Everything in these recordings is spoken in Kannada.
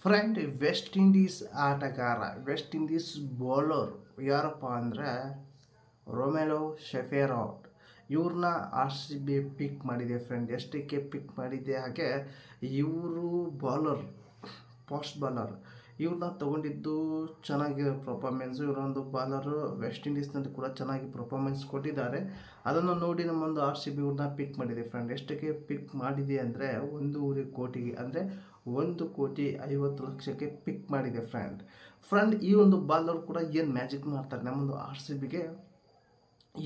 ಫ್ರೆಂಡ್, ವೆಸ್ಟ್ ಇಂಡೀಸ್ ಆಟಗಾರ, ವೆಸ್ಟ್ ಇಂಡೀಸ್ ಬೌಲರ್ ಯಾರಪ್ಪ ಅಂದರೆ ರೊಮೆಲೋ ಶೆಫೆರಾಟ್. ಇವ್ರನ್ನ ಆರ್ ಸಿ ಬಿ ಪಿಕ್ ಮಾಡಿದೆ ಫ್ರೆಂಡ್. ಎಷ್ಟಕ್ಕೆ ಪಿಕ್ ಮಾಡಿದೆ? ಹಾಗೆ ಇವರು ಬಾಲರ್, ಫಾಸ್ಟ್ ಬಾಲರ್. ಇವ್ರನ್ನ ತೊಗೊಂಡಿದ್ದು ಚೆನ್ನಾಗಿರೋ ಪರ್ಫಾರ್ಮೆನ್ಸು. ಇವರೊಂದು ಬಾಲರು ವೆಸ್ಟ್ ಇಂಡೀಸ್ನಲ್ಲಿ ಕೂಡ ಚೆನ್ನಾಗಿ ಪರ್ಫಾರ್ಮೆನ್ಸ್ ಕೊಟ್ಟಿದ್ದಾರೆ. ಅದನ್ನು ನೋಡಿ ನಮ್ಮೊಂದು ಆರ್ ಸಿ ಬಿ ಇವ್ರನ್ನ ಪಿಕ್ ಮಾಡಿದೆ ಫ್ರೆಂಡ್. ಎಷ್ಟಕ್ಕೆ ಪಿಕ್ ಮಾಡಿದೆ ಅಂದರೆ 1.5 ಕೋಟಿಗೆ, ಅಂದರೆ 1,50,00,000ಕ್ಕೆ ಪಿಕ್ ಮಾಡಿದೆ ಫ್ರೆಂಡ್. ಈ ಒಂದು ಬಾಲರ್ ಕೂಡ ಏನು ಮ್ಯಾಜಿಕ್ ಮಾಡ್ತಾರೆ ನಮ್ಮೊಂದು ಆರ್ ಸಿ ಬಿಗೆ,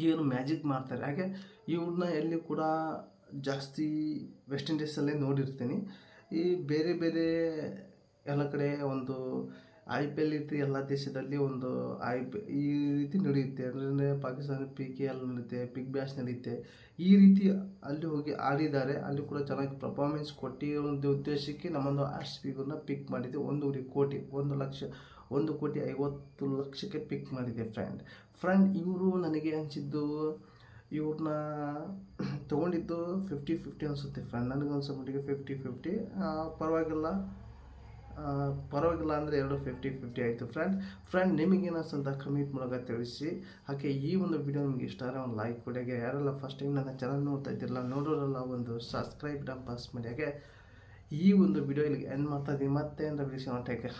ಏನು ಮ್ಯಾಜಿಕ್ ಮಾಡ್ತಾರೆ. ಹಾಗೆ ಇವ್ರನ್ನ ಎಲ್ಲಿ ಕೂಡ ಜಾಸ್ತಿ ವೆಸ್ಟ್ ಇಂಡೀಸಲ್ಲೇ ನೋಡಿರ್ತೀನಿ. ಈ ಬೇರೆ ಬೇರೆ ಎಲ್ಲ ಕಡೆ ಒಂದು ಐ ಪಿ ಎಲ್ ರೀತಿ ಎಲ್ಲ ದೇಶದಲ್ಲಿ ಒಂದು ಈ ರೀತಿ ನಡೆಯುತ್ತೆ. ಅಂದರೆ ಪಾಕಿಸ್ತಾನ PKL ನಡೆಯುತ್ತೆ, ಬಿಗ್ ಬ್ಯಾಶ್ ನಡೆಯುತ್ತೆ. ಈ ರೀತಿ ಅಲ್ಲಿ ಹೋಗಿ ಆಡಿದ್ದಾರೆ. ಅಲ್ಲಿ ಕೂಡ ಚೆನ್ನಾಗಿ ಪರ್ಫಾರ್ಮೆನ್ಸ್ ಕೊಟ್ಟಿರೋ ಒಂದು ಉದ್ದೇಶಕ್ಕೆ ನಮ್ಮೊಂದು ಆರ್ ಸಿ ಬಿಗನ್ನ ಪಿಕ್ ಮಾಡಿದೆ. 1.5 ಕೋಟಿ, 1,50,00,000ಕ್ಕೆ ಪಿಕ್ ಮಾಡಿದೆ ಫ್ರೆಂಡ್. ಇವರು ನನಗೆ ಅನಿಸಿದ್ದು, ಇವ್ರನ್ನ ತೊಗೊಂಡಿದ್ದು 50-50 ಅನಿಸುತ್ತೆ ಫ್ರೆಂಡ್. ನನಗನ್ಸೋ ಮಟ್ಟಿಗೆ 50-50. ಪರವಾಗಿಲ್ಲ ಅಂದರೆ 2 50-50 ಆಯಿತು ಫ್ರೆಂಡ್. ನಿಮಗೇನು ಅನ್ಸಂತ ಕಮೆಂಟ್ ಮೂಲಕ ತಿಳಿಸಿ. ಹಾಗೆ ಈ ಒಂದು ವಿಡಿಯೋ ನಿಮಗೆ ಇಷ್ಟ ಆದರೆ ಒಂದು ಲೈಕ್ ಕೊಡಿ. ಹಾಗೆ ಯಾರೆಲ್ಲ ಫಸ್ಟ್ ಟೈಮ್ ನನ್ನ ಚಾನಲ್ ನೋಡ್ತಾ ಇದ್ದಿರಲ್ಲ, ನೋಡೋರೆಲ್ಲ ಒಂದು ಸಬ್ಸ್ಕ್ರೈಬ್ ಪ್ರೆಸ್ ಮಾಡಿ. ಹಾಗೆ ಈ ಒಂದು ವಿಡಿಯೋ ಇಲ್ಲಿಗೆ ಎಂಡ್ ಮಾಡ್ತಾ ಇದ್ದೀನಿ. ಮತ್ತೆ ಅಂತ ವಿಡಿಯೋ ಟೇಕ್ ಕೇರ್.